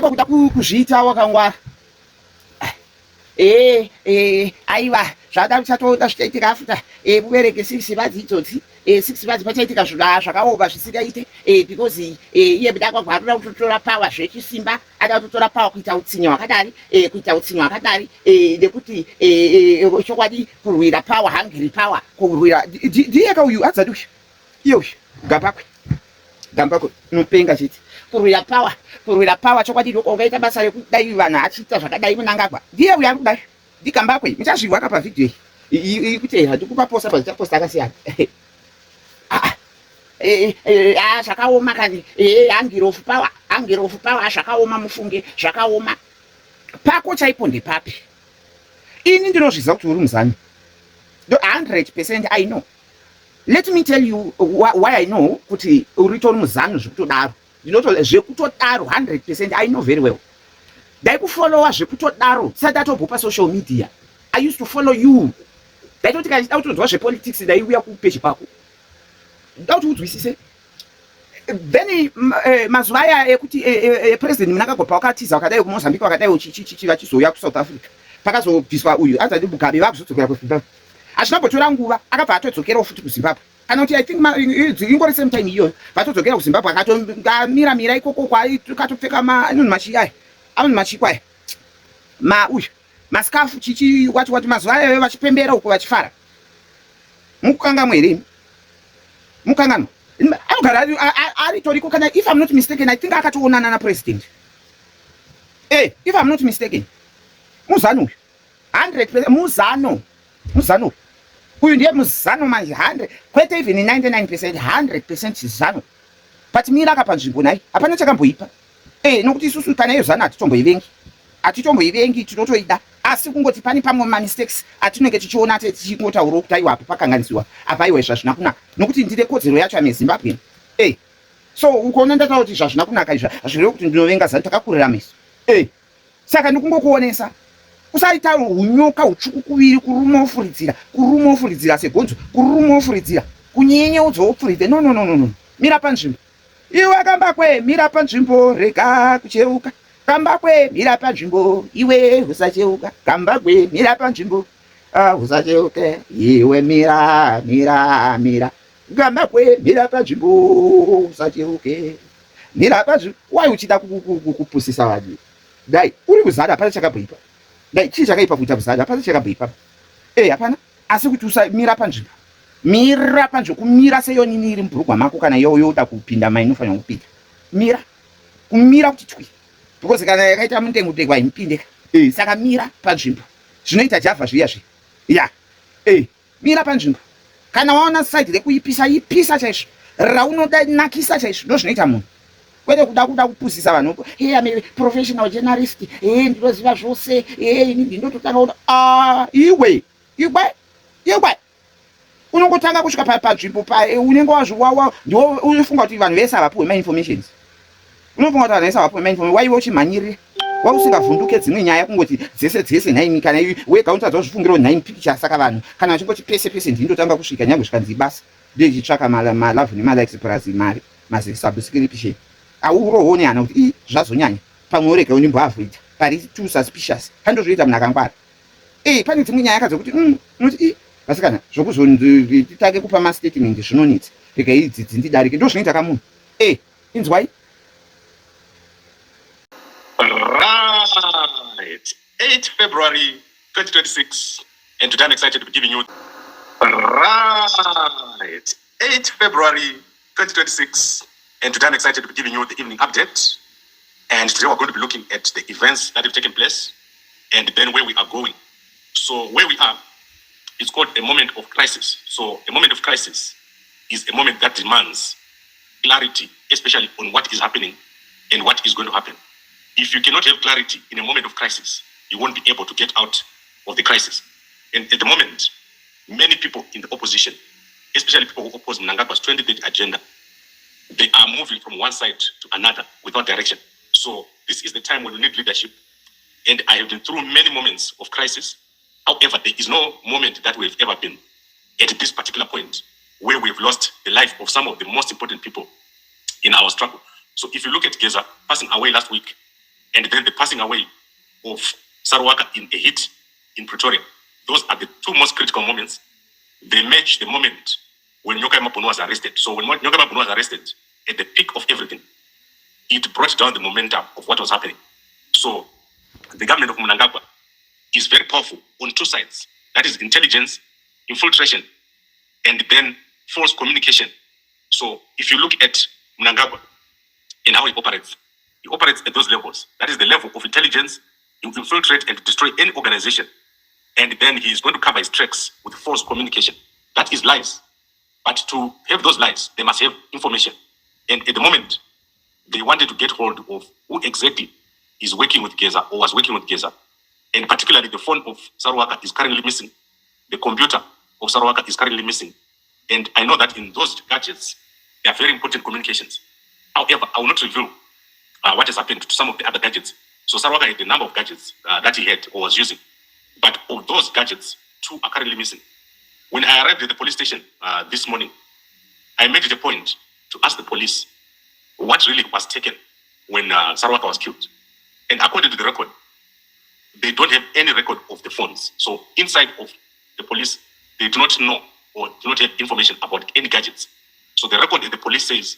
kwaiko kuda kuzviita wakangwara. Aiwa zvada kuchatoda zvichaitika afuta kubereke 6 vadzi idzodzi 6 vadzi pachaitika zvakaoma zvisingaite because iye muda kwagwarura kutotora power zvechisimba ada kutotora power kuita utsinye hwakadari nekuti chokwadi kurwira power hungry power kurwira ndiye kauyu adzadi uyu iye uyu Gambakwe unopenga chiti kurwira power chokwadi loko ungaita basa rekudai vanhu achiita zvakadai munangagwa ndiye uyu ari kudai ndikambakwe muchazviwaka pavidhiyo iyi kuti handikupa posta pazichaposta akasiyana zvakaoma kani angel of power zvakaoma mufunge zvakaoma pako chaipo ndepapi ini ndinozviziva kuti uri muzani 100% I know. Let me tell you why I know kuti uritori muzano zvekutodaro zvekutodaro 100% I know very well. Daikufollowa zvekutodaro tisati atobva social media. I used to follow you. Daitoti kachida kutonzwa zvepolitics daiuya kupeji pako. Ndauti udzwisise. Then mazuva aya ekuti president munangagwa wakatiza wakadai kuMozambique wakadai vachizoya kuSouth Africa. Pakazobviswa uyu azati Mugabe vakuzodzokera kuZimbabwe. Achinambotora nguva akabva atodzokera futi kuZimbabwe. Kana kuti I think ingori same time iyoyo vatodzokera kuZimbabwe akatomira ikoko katopfeka machikwai uyu masikafu wati mazuva ayo vachipembera uko vachifara. Mukukanganwa here? Mukangano anogara aritoriko kana if I'm not mistaken I think akatoonana napresident. If I'm not mistaken muzano uyu 100% muzano uyu ndiye muzano manje 100 kwete even 99% 100% zano but mira kapa nzvimbo nayi hapana chakamboipa nokuti isusu kana iyo zano atitomboivengi tinotoida asi kungoti pani pamwe mistakes atinenge tichiona tichingotaura kuti aiwa apa pakanganisiwa apa iwe zvazvina kunaka nokuti ndine kodzero yacho amezimbabwe so ukoona ndataura kuti zvazvina kunaka izva zvireve kuti ndinovenga zano takakurira meso saka ndikungokuonesa usaita hunyoka hutsvuku kuviri kuruma ofuridzira segonzo kuruma ofuridzira kunyenyeudzo ofuridzira no mira panzvimbo iwe Gambakwe mira panzvimbo rega kucheuka Gambakwe mira panzvimbo iwe usacheuka Gambakwe mira panzvimbo usacheuke iwe mira Gambakwe mira panzvimbo usacheuke mira panzvimbo wai uchida kupusisa vanhu dai uri kuzada hapana chakabhoipa dai chii chakaipa kuita kuzada hapana chakabhoipa hapana asi kuti usamira panzvimbo mira panzvimbo kumira seyonini iri mubhurugwa mako kana yoda kupinda mainofanira kupinda kumira kuti twi because kana yakaita mutengo haimupindeka saka mira panzvimbo zvinoita javha zviya mira panzvimbo kana waona side rekuipisa ipisa chaizvo raunonakisa chaizvo ndozvinoita munhu kwete kuda kupusisa vanhu ame professional journalist ndinoziva zvose ini ndototanga iwe unongotanga kusvika panzvimbo unenge wazviwawa ndiwo unofunga kuti vanhu vese havapuwe mainformations waiwe uchimhanyirire wausingavhunduke dzimwe nyaya kungoti dzese nhaini kana wega unotadza kuzvifungirawo 9 pictures saka vanhu kana vachingoti pese ndindotanga kusvika nyange zvikanzi basa ndichitsvaka malove nemalikes plus mari masubscription aurohoni hana kuti zvazonyanya pamwe urega unimboavhuita pari too suspicious pandozvoita munhu akangwara pane dzimwe nyaya kadzokuti unoti basi kana zvokuzonditange kupa mastatement zvinonitsa rega idzi ndidarike ndozvinoita kamunhu inzwai. Right, 8 February 2026, and today I'm excited to be giving you. Right, 8 February 2026, and today I'm excited to be giving you the evening update. And today we're going to be looking at the events that have taken place, and then where we are going. So where we are, it's called a moment of crisis. So a moment of crisis is a moment that demands clarity, especially on what is happening and what is going to happen. If you cannot have clarity in a moment of crisis, you won't be able to get out of the crisis. And at the moment, many people in the opposition, especially people who oppose Mnangagwa's 2030 agenda, they are moving from one side to another without direction. So this is the time when we need leadership. And I have been through many moments of crisis. However, there is no moment that we've ever been at this particular point where we've lost the life of some of the most important people in our struggle. So if you look at Geza passing away last week, and then the passing away of Sarawaka in a hit in Pretoria. Those are the two most critical moments. They match the moment when Nyoka Mapunu was arrested. So when Nyoka Mapunu was arrested, at the peak of everything, it brought down the momentum of what was happening. So the government of Mnangagwa is very powerful on two sides. That is intelligence, infiltration, and then false communication. So if you look at Mnangagwa and how he operates at those levels. That is the level of intelligence. You infiltrate and destroy any organization. And then he is going to cover his tracks with false communication. That is lies. But to have those lies, they must have information. And at the moment, they wanted to get hold of who exactly is working with Geza or was working with Geza. And particularly the phone of Sarawaka is currently missing. The computer of Sarawaka is currently missing. And I know that in those gadgets, they are very important communications. However, I will not reveal what has happened to some of the other gadgets. So Sarawaka had the number of gadgets that he had or was using. But of those gadgets, 2 are currently missing. When I arrived at the police station this morning, I made it a point to ask the police what really was taken when Sarawaka was killed. And according to the record, they don't have any record of the phones. So inside of the police, they do not know or do not have information about any gadgets. So the record at the police says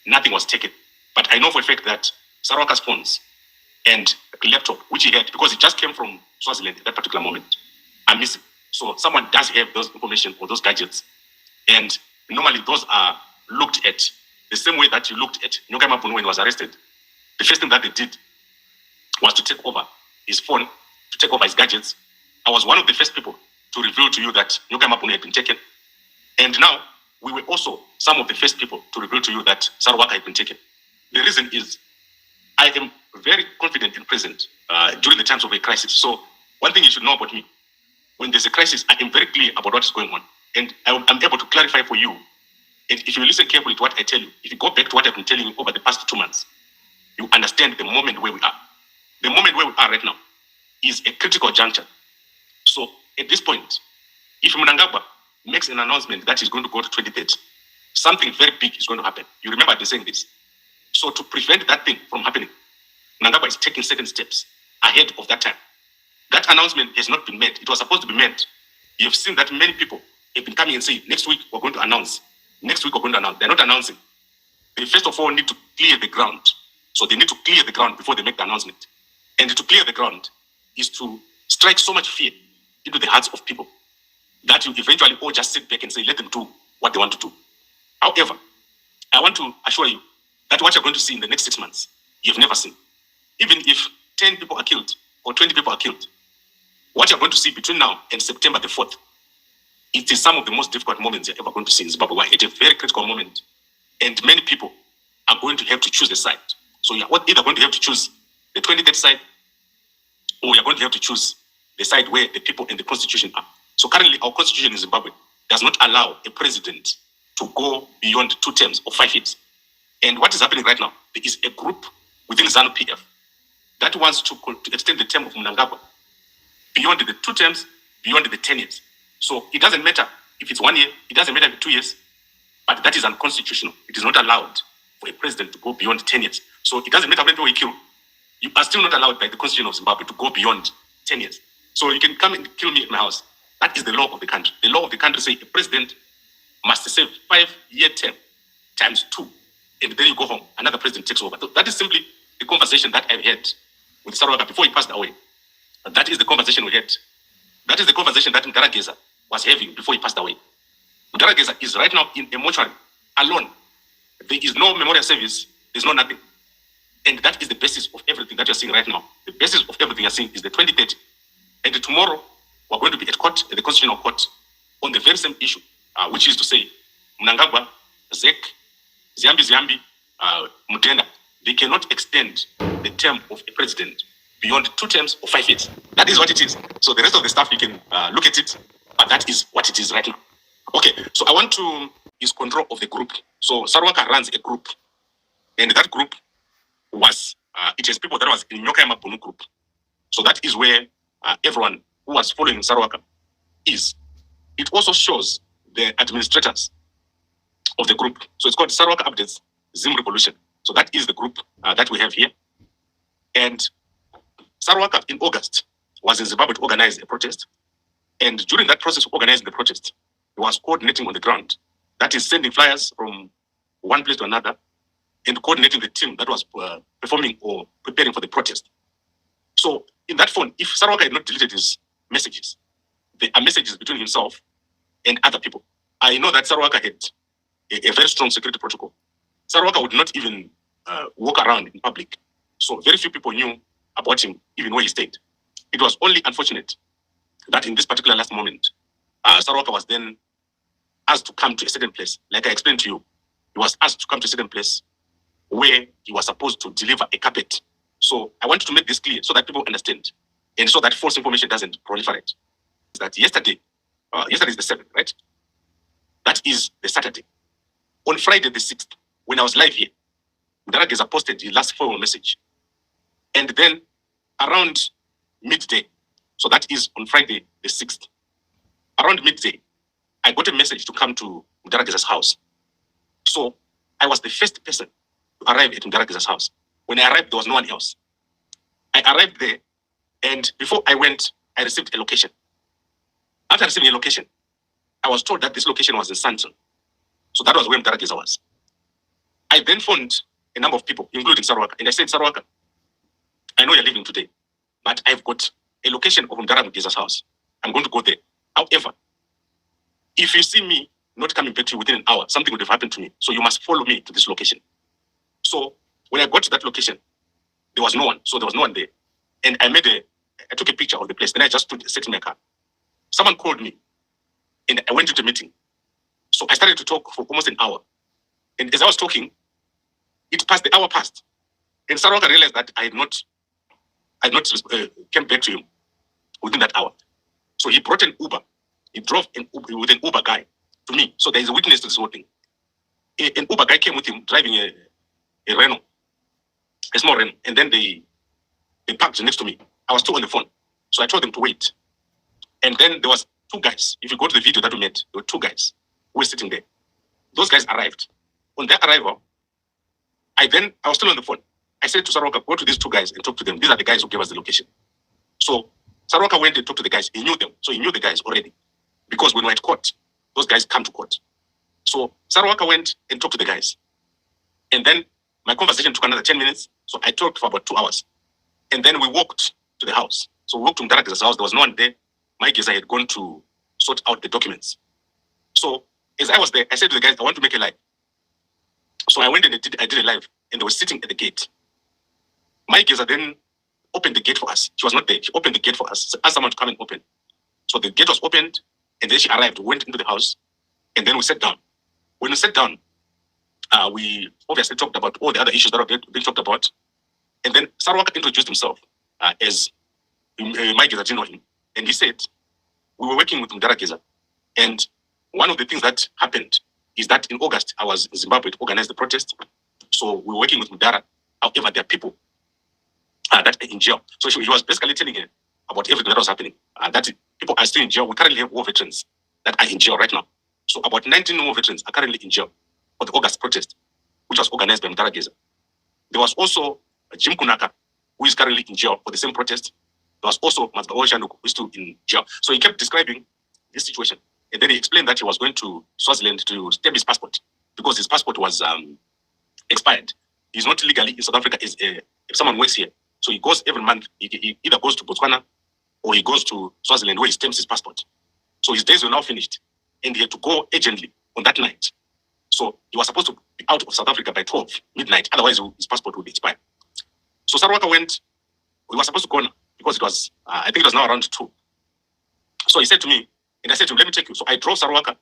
nothing was taken. But I know for a fact that Sarawaka's phones and laptop, which he had, because it just came from Swaziland at that particular moment, are missing. So someone does have those information or those gadgets. And normally those are looked at the same way that you looked at Nyoka Mapunu when he was arrested. The first thing that they did was to take over his phone, to take over his gadgets. I was one of the first people to reveal to you that Nyoka Mapunu had been taken. And now we were also some of the first people to reveal to you that Sarawaka had been taken. The reason is I am very confident and present during the times of a crisis. So one thing you should know about me, when there's a crisis, I am very clear about what is going on. And I'm able to clarify for you. And if you listen carefully to what I tell you, if you go back to what I've been telling you over the past 2 months, you understand the moment where we are. The moment where we are right now is a critical juncture. So at this point, if Mnangagwa makes an announcement that he's going to go to 2030, something very big is going to happen. You remember me saying this. So to prevent that thing from happening, Mnangagwa is taking certain steps ahead of that time. That announcement has not been made. It was supposed to be made. You have seen that many people have been coming and saying, next week we're going to announce. Next week we're going to announce. They're not announcing. They first of all need to clear the ground. So they need to clear the ground before they make the announcement. And to clear the ground is to strike so much fear into the hearts of people that you eventually all just sit back and say, let them do what they want to do. However, I want to assure you that what you're going to see in the next 6 months, you've never seen. Even if 10 people are killed or 20 people are killed, what you're going to see between now and September the 4th, it is some of the most difficult moments you're ever going to see in Zimbabwe. We're at a very critical moment. And many people are going to have to choose a side. So you're either going to have to choose the 2030 side, or you're going to have to choose the side where the people and the constitution are. So currently, our constitution in Zimbabwe does not allow a president to go beyond 2 terms or 5 years. And what is happening right now, there is a group within ZANU-PF that wants to extend the term of Mnangagwa beyond the 2 terms, beyond the 10 years. So it doesn't matter if it's 1 year, it doesn't matter if it's 2 years, but that is unconstitutional. It is not allowed for a president to go beyond 10 years. So it doesn't matter how many people you kill. You are still not allowed by the constitution of Zimbabwe to go beyond 10 years. So you can come and kill me at my house. That is the law of the country. The law of the country says a president must serve 5-year term times 2. And then you go home. Another president takes over. So that is simply the conversation that I've had with Sarawaka before he passed away. That is the conversation we had. That is the conversation that Mtarageza was having before he passed away. Mtarageza is right now in a mortuary alone. There is no memorial service. There's no nothing. And that is the basis of everything that you're seeing right now. The basis of everything you're seeing is the 2030. And tomorrow, we're going to be at court, at the Constitutional Court, on the very same issue, which is to say, Mnangagwa, Zek, Ziambi, Mutenda, they cannot extend the term of a president beyond 2 terms or 5 years. That is what it is. So the rest of the stuff, you can look at it, but that is what it is right now. Okay, so I want to is control of the group. So Sarawaka runs a group, and that group was, it has people that was in Nyoka Mapunu group. So that is where everyone who was following Sarawaka is. It also shows the administrators of the group. So it's called Sarawaka Updates Zim Revolution. So that is the group that we have here. And Sarawaka in August was in Zimbabwe to organize a protest. And during that process of organizing the protest, he was coordinating on the ground. That is sending flyers from one place to another and coordinating the team that was performing or preparing for the protest. So in that phone, if Sarawaka had not deleted his messages, there are messages between himself and other people. I know that Sarawaka had a very strong security protocol. Sarawaka would not even walk around in public. So very few people knew about him, even where he stayed. It was only unfortunate that in this particular last moment, Sarawaka was then asked to come to a certain place. Like I explained to you, he was asked to come to a certain place where he was supposed to deliver a carpet. So I want to make this clear so that people understand and so that false information doesn't proliferate. That yesterday is the 7th, right? That is the Saturday. On Friday the 6th, when I was live here, Darageza posted the last phone message. And then around midday, so that is on Friday the 6th, around midday, I got a message to come to Darageza's house. So I was the first person to arrive at Darageza's house. When I arrived, there was no one else. I arrived there, and before I went, I received a location. After receiving a location, I was told that this location was in Santon. So that was where Darageza was. I then phoned a number of people, including Sarawaka, and I said, Sarawaka, I know you're leaving today, but I've got a location of Darageza's house. I'm going to go there. However, if you see me not coming back to you within an hour, something would have happened to me. So you must follow me to this location. So when I got to that location, there was no one. So there was no one there. And I took a picture of the place. Then I just sat in my car. Someone called me and I went to the meeting. So I started to talk for almost an hour. And as I was talking, the hour passed. And Sarawaka realized that I had not came back to him within that hour. So he brought an Uber. He drove with an Uber guy to me. So there is a witness to this whole thing. An Uber guy came with him driving a Renault, a small Renault. And then they parked next to me. I was still on the phone. So I told them to wait. And then there was two guys. If you go to the video that we made, there were two guys who were sitting there. Those guys arrived. On their arrival, I was still on the phone. I said to Sarawaka, go to these two guys and talk to them. These are the guys who gave us the location. So Sarawaka went and talked to the guys. He knew them. So he knew the guys already. Because when we were at court, those guys come to court. So Sarawaka went and talked to the guys. And then my conversation took another 10 minutes. So I talked for about 2 hours. And then we walked to the house. So we walked to Mdaraga's house. There was no one there. Mike I had gone to sort out the documents. So as I was there, I said to the guys, I want to make a live. So I went and I did a live. And they were sitting at the gate. Mike then opened the gate for us. She was not there. She opened the gate for us. Asked someone to come and open. So the gate was opened. And then she arrived, went into the house. And then we sat down. When we sat down, we obviously talked about all the other issues that were being talked about. And then Sarawaka introduced himself as Mike didn't know him. And he said, we were working with Darageza. And one of the things that happened is that in August, I was in Zimbabwe to organize the protest. So we were working with Mudara. However, there are people that are in jail. So he was basically telling her about everything that was happening. That people are still in jail. We currently have war veterans that are in jail right now. So about 19 war veterans are currently in jail for the August protest, which was organized by Mdarageza. There was also Jim Kunaka, who is currently in jail for the same protest. There was also Mazda Shanuk, who is still in jail. So he kept describing this situation. And then he explained that he was going to Swaziland to stamp his passport because his passport was expired. He's not legally in South Africa if someone works here. So he goes every month. He either goes to Botswana or he goes to Swaziland where he stamps his passport. So his days were now finished. And he had to go urgently on that night. So he was supposed to be out of South Africa by 12 midnight. Otherwise, his passport would be expired. So Sarawaka went. We were supposed to go now because it was, I think it was now around 2. So he said to me, and I said to him, let me take you. So I drove Sarawaka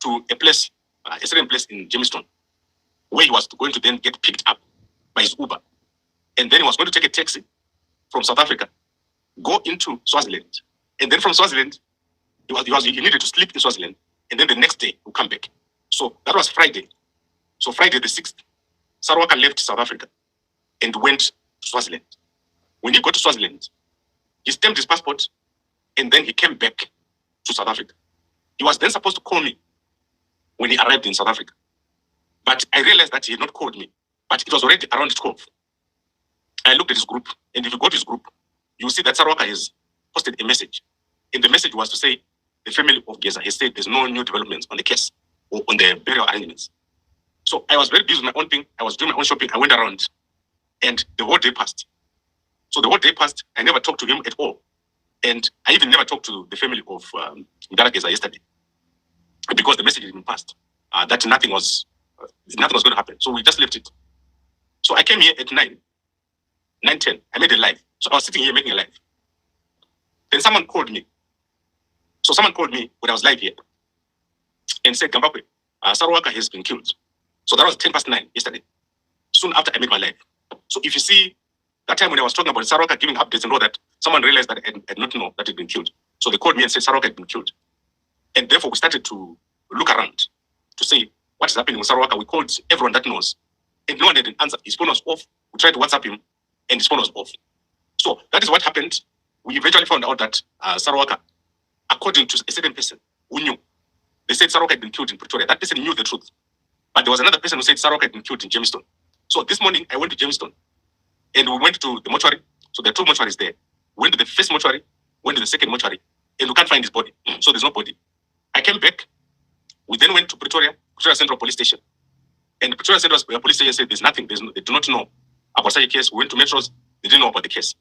to a place, a certain place in Jamestown, where he was going to then get picked up by his Uber. And then he was going to take a taxi from South Africa, go into Swaziland. And then from Swaziland, he needed to sleep in Swaziland. And then the next day, he'll come back. So that was Friday. So Friday the 6th, Sarawaka left South Africa and went to Swaziland. When he got to Swaziland, he stamped his passport and then he came back to South Africa. He was then supposed to call me when he arrived in South Africa. But I realized that he had not called me. But it was already around 12. I looked at his group, and if you go to his group, you will see that Sarawaka has posted a message. And the message was to say the family of Geza has said there's no new developments on the case or on the burial arrangements. So I was very busy with my own thing. I was doing my own shopping. I went around, and the whole day passed. So the whole day passed. I never talked to him at all. And I even never talked to the family of Geza yesterday because the message had been passed that nothing was going to happen. So we just left it. So I came here at 9:10. I made a live. So I was sitting here making a live. Then someone called me. So someone called me when I was live here and said, Gambakwe, Sarawaka has been killed. So that was 9:10 yesterday, soon after I made my live. So if you see that time when I was talking about Sarawaka giving updates and all that, someone realized that I did not know that it had been killed. So they called me and said Sarawaka had been killed. And therefore we started to look around to say what is happening with Sarawaka. We called everyone that knows. And no one had an answer. His phone was off. We tried to WhatsApp him and his phone was off. So that is what happened. We eventually found out that Sarawaka, according to a certain person who knew, they said Sarawaka had been killed in Pretoria. That person knew the truth. But there was another person who said Sarawaka had been killed in Jamestown. So this morning I went to Jamestown and we went to the mortuary. So there are two mortuaries there. We went to the first mortuary, went to the second mortuary, and we can't find his body. So there's no body. I came back. We then went to Pretoria Central Police Station. And Pretoria Central Police Station said there's nothing. They do not know about such a case. We went to Metros. They didn't know about the case.